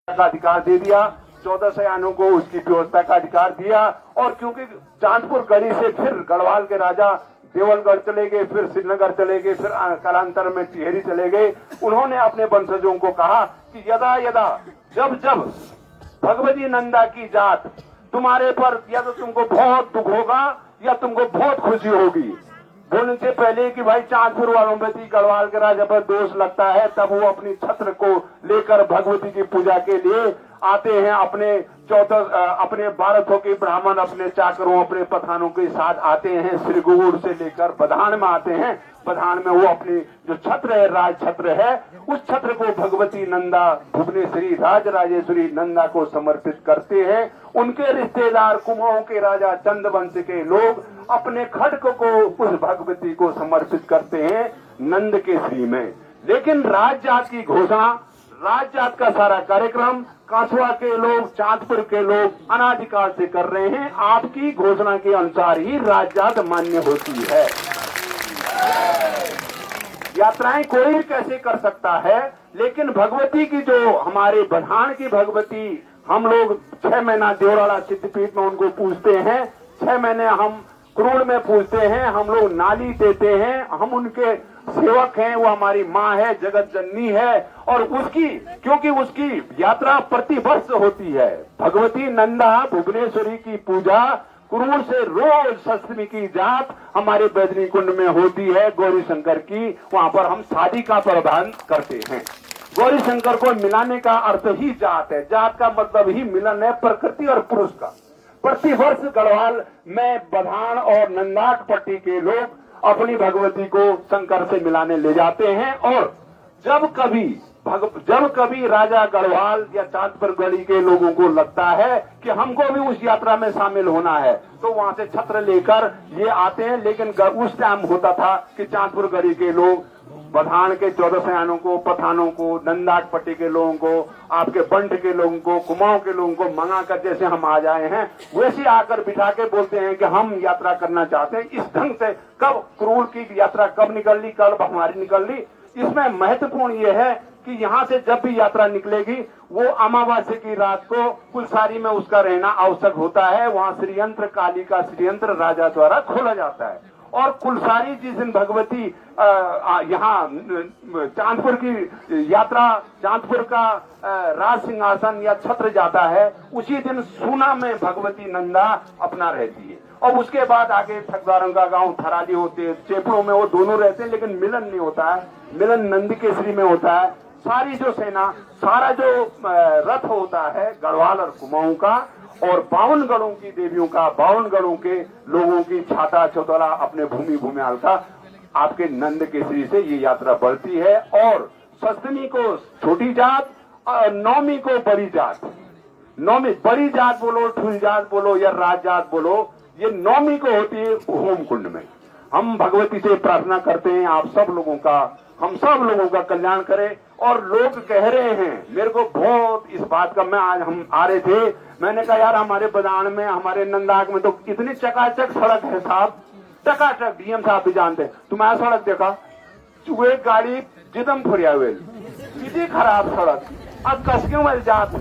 का अधिकार दे दिया, 14 सयानों को उसकी व्यवस्था का अधिकार दिया। और क्योंकि चांदपुर गढ़ी से फिर गढ़वाल के राजा देवलगढ़ चले गए, फिर श्रीनगर चले गए, फिर कालांतर में टिहरी चले गए, उन्होंने अपने वंशजों को कहा कि यदा यदा जब जब भगवती नंदा की जात तुम्हारे पर या तो तुमको बहुत दुख होगा या तुमको बहुत खुशी होगी। बोलने से पहले कि भाई चांदपुर वालों में गढ़वाल के राजा पर दोष लगता है, तब वो अपनी छत्र को लेकर भगवती की पूजा के लिए आते हैं। अपने 1200 के ब्राह्मण, अपने चाकरों, अपने पठानों के साथ आते हैं। श्रीगुड़ से लेकर बधान में आते हैं। बधान में वो अपनी जो छत्र है, राज छत्र है, उस छत्र को भगवती नंदा भुवनेश्वरी राजराजेश्वरी नंदा को समर्पित करते हैं। उनके रिश्तेदार कुमाऊं के राजा चंद्रवंश के लोग अपने खड्ग को उस भगवती को समर्पित करते हैं नंद के श्री में। लेकिन राजजात की घोषणा, राजजात का सारा कार्यक्रम कांसुआ के लोग, चांदपुर के लोग अनाधिकार से कर रहे हैं। आपकी घोषणा के अनुसार ही राजजात मान्य होती है। यात्राएं कोई भी कैसे कर सकता है, लेकिन भगवती की जो हमारे बधान की भगवती, हम लोग 6 महीना देवराला सिद्धपीठ में उनको पूजते हैं, 6 महीने हम क्रोड़ में पूजते हैं, हम लोग नाली देते हैं, हम उनके सेवक हैं। वो हमारी माँ है, जगत जननी है। और उसकी, क्योंकि उसकी यात्रा प्रतिवर्ष होती है। भगवती नंदा भुवनेश्वरी की पूजा क्रूर से रोज सप्तमी की जात हमारे बैजनी कुंड में होती है, गौरी शंकर की। वहाँ पर हम शादी का प्रावधान करते हैं। गौरी शंकर को मिलाने का अर्थ ही जात है। जात का मतलब ही मिलन है, प्रकृति और पुरुष का। प्रतिवर्ष गढ़वाल में बधान और नंदाट पट्टी के लोग अपनी भगवती को शंकर से मिलाने ले जाते हैं। और जब कभी राजा गढ़वाल या चांदपुर गढ़ी के लोगों को लगता है कि हमको भी उस यात्रा में शामिल होना है, तो वहां से छत्र लेकर ये आते हैं। लेकिन उस टाइम होता था कि चांदपुर गढ़ी के लोग बधान के 14 सयानों को, पठानों को, नंदाट पट्टी के लोगों को, आपके बंट के लोगों को, कुमाऊं के लोगों को मंगा कर, जैसे हम आ जाए हैं वैसे आकर बिठा के बोलते हैं कि हम यात्रा करना चाहते हैं। इस ढंग से कब क्रूर की यात्रा कब निकल ली, कब हमारी निकल ली, इसमें महत्वपूर्ण ये है कि यहाँ से जब भी यात्रा निकलेगी वो अमावस्या की रात को कुलसारी में उसका रहना आवश्यक होता है। वहाँ श्रीयंत्र, काली का श्रीयंत्र राजा द्वारा खोला जाता है। और कुलसारी जिस दिन भगवती यहाँ चांदपुर की यात्रा, चांदपुर का राज सिंहासन या छत्र जाता है, उसी दिन सूना में भगवती नंदा अपना रहती है। और उसके बाद आगे ठगदारों का गांव थराली होते, चेपड़ों में वो दोनों रहते हैं, लेकिन मिलन नहीं होता है। मिलन नंद केसरी में होता है। सारी जो सेना, सारा जो रथ होता है गढ़वाल और कुमाऊं का, और 52 गढ़ों की देवियों का, 52 गढ़ों के लोगों की छाता चौतरा अपने भूमि भूमियाल का आपके नंद केसरी से ये यात्रा बढ़ती है। और सप्तमी को छोटी जात और नौमी को बड़ी जात, नौमी बड़ी जात बोलो, ठुल जात बोलो या राज जात बोलो, ये नौमी को होती है होम कुंड में। हम भगवती से प्रार्थना करते हैं आप सब लोगों का, हम सब लोगों का कल्याण करें। और लोग कह रहे हैं मेरे को बहुत इस बात का, मैं आज हम आ रहे थे, मैंने कहा यार हमारे बदान में, हमारे नंदाग में तो इतनी चकाचक सड़क है साहब, चकाचक, डीएम साहब भी जानते हैं। तुम्हारा सड़क देखा, एक गाड़ी जिदम फुरिया हुए, इतनी खराब सड़क, अब कसक्यों मिल जात,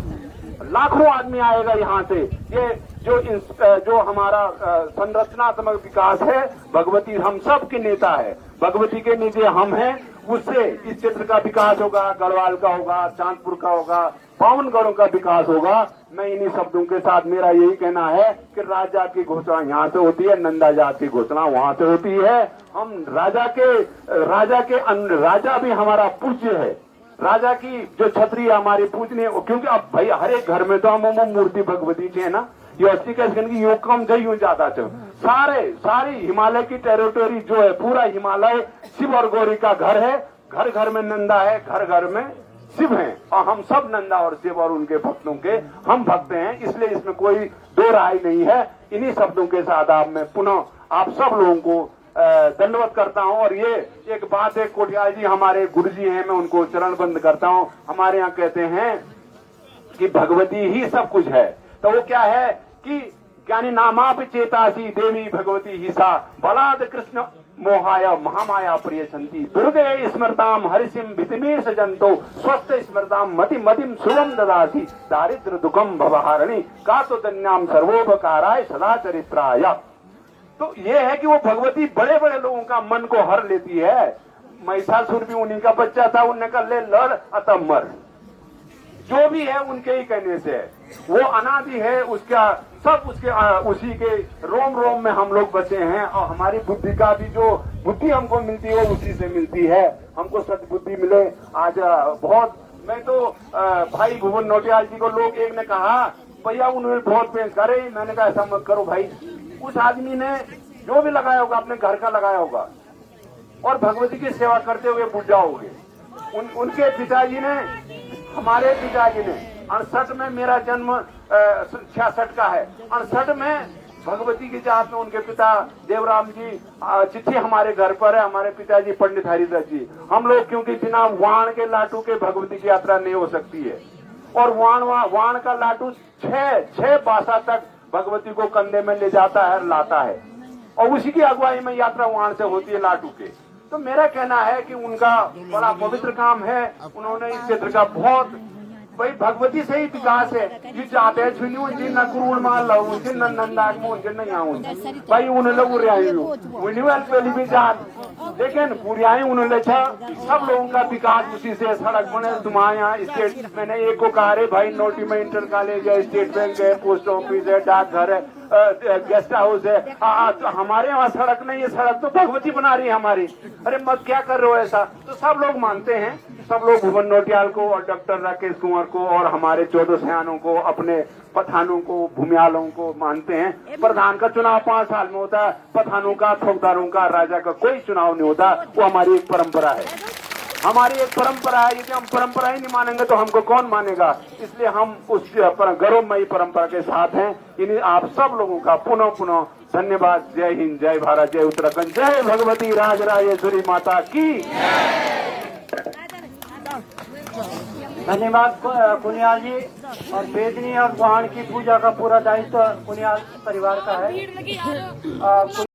लाखों आदमी आएगा यहाँ से। ये जो हमारा संरचनात्मक विकास है, भगवती हम सब के नेता है, भगवती के नीचे हम हैं, उससे इस क्षेत्र का विकास होगा, गढ़वाल का होगा, चांदपुर का होगा, 52 गढ़ों का विकास होगा। मैं इन्हीं शब्दों के साथ मेरा यही कहना है कि राज जात की घोषणा यहाँ से होती है, नंदा जात की घोषणा वहाँ से होती है। हम राजा भी हमारा पूज्य है। राजा की जो छत्री हमारी पूजनीय, क्योंकि अब भाई हर एक घर में तो हम मूर्ति भगवती है ना, ये 80 यूं कम यूं ज्यादा सारी हिमालय की टेरिटोरी जो है, पूरा हिमालय शिव और गौरी का घर है। घर घर में नंदा है, घर घर में शिव है, और हम सब नंदा और शिव और उनके भक्तों के हम भक्त हैं। इसलिए इसमें कोई दो राय नहीं है। इन्हीं शब्दों के साथ आप मैं पुनः आप सब लोगों को दंडवत करता हूं। और ये एक बात है, कोटियाल जी हमारे गुरुजी हैं, मैं उनको चरण बंद करता हूं। हमारे यहाँ कहते हैं कि भगवती ही सब कुछ है। तो वो क्या है कि ज्ञानी नामाप चेतासी देवी भगवती ही सा बलाद कृष्ण मोहाय महामाया प्रियसंति दुर्गे स्मृताम हरिसिम भितिमेश जंतो स्वस्थ स्मृताम मति मतिम शुभम ददासी दारिद्र दुखम भवहारिणी का तो दन्याम सर्वोपकाराय सदा चरित्राय। तो ये है कि वो भगवती बड़े बड़े लोगों का मन को हर लेती है। महिषासुर भी उन्हीं का बच्चा था, उन्होंने कहा ले लड़ अतः मर। जो भी है उनके ही कहने से है, वो अनादि है, उसका सब उसके उसी के रोम रोम में हम लोग बचे हैं। और हमारी बुद्धि का भी जो बुद्धि हमको मिलती है वो उसी से मिलती है। हमको सद्बुद्धि मिले। आज बहुत मैं तो भाई भुवन नौटियाल जी को लोग एक ने कहा भैया उन्होंने बहुत पेश करे, मैंने कहा ऐसा मत करो भाई, उस आदमी ने जो भी लगाया होगा अपने घर का लगाया होगा और भगवती की सेवा करते हुए बुझ जाओगे। उनके पिताजी ने, हमारे पिताजी ने 68 में, मेरा जन्म 66 का है, 68 में भगवती की चाहत में उनके पिता देवराम जी चिट्ठी हमारे घर पर है। हमारे पिताजी पंडित हरिदास जी। हम लोग क्योंकि बिना वाण के लाटू के भगवती की यात्रा नहीं हो सकती है, और वाण का लाटू 6 बासा तक भगवती को कंधे में ले जाता है, लाता है, और उसी की अगुवाई में यात्रा वाण से होती है लाटू के। तो मेरा कहना है कि उनका बड़ा पवित्र काम है। उन्होंने इस क्षेत्र का बहुत, भाई भगवती से ही विकास है। ये चाहते हैं छुनियों जिन नकुरुण माल लाऊं जिन नंदाग में जिन नहीं आऊं भाई उन्हें लोग रियाई उन्हें पहली भी जात, लेकिन बुरियाई उन्होंने सब लोगों का विकास उसी से। सड़क बने तुम्हारे यहाँ स्टेट, मैंने एक को कहा रे भाई नोटी में इंटर कॉलेज है, स्टेट बैंक है, पोस्ट ऑफिस है, डाकघर है, गेस्ट हाउस है। तो हमारे यहाँ सड़क नहीं है, सड़क तो भगवती बना रही है हमारी। अरे मत क्या कर रहे हो ऐसा। तो सब लोग मानते हैं, सब लोग भुवन नौटियाल को और डॉक्टर राकेश कुमार को और हमारे 14 सयानों को, अपने पठानों को, भूमियालों को मानते हैं। प्रधान का चुनाव 5 साल में होता है, पठानों का, फौजदारों का, राजा का कोई चुनाव नहीं होता। वो हमारी एक परंपरा है, हमारी एक परंपरा है। यदि हम परंपरा ही नहीं मानेंगे तो हमको कौन मानेगा। इसलिए हम उस गौरवमयी परंपरा के साथ हैं। इन्हीं आप सब लोगों का पुनः पुनः धन्यवाद। जय हिंद, जय भारत, जय उत्तराखंड, जय भगवती राजराजेश्वरी माता की। धन्यवाद कुनियाल जी। और वेदनी और वाहन की पूजा का पूरा दायित्व कुनियाल परिवार का है।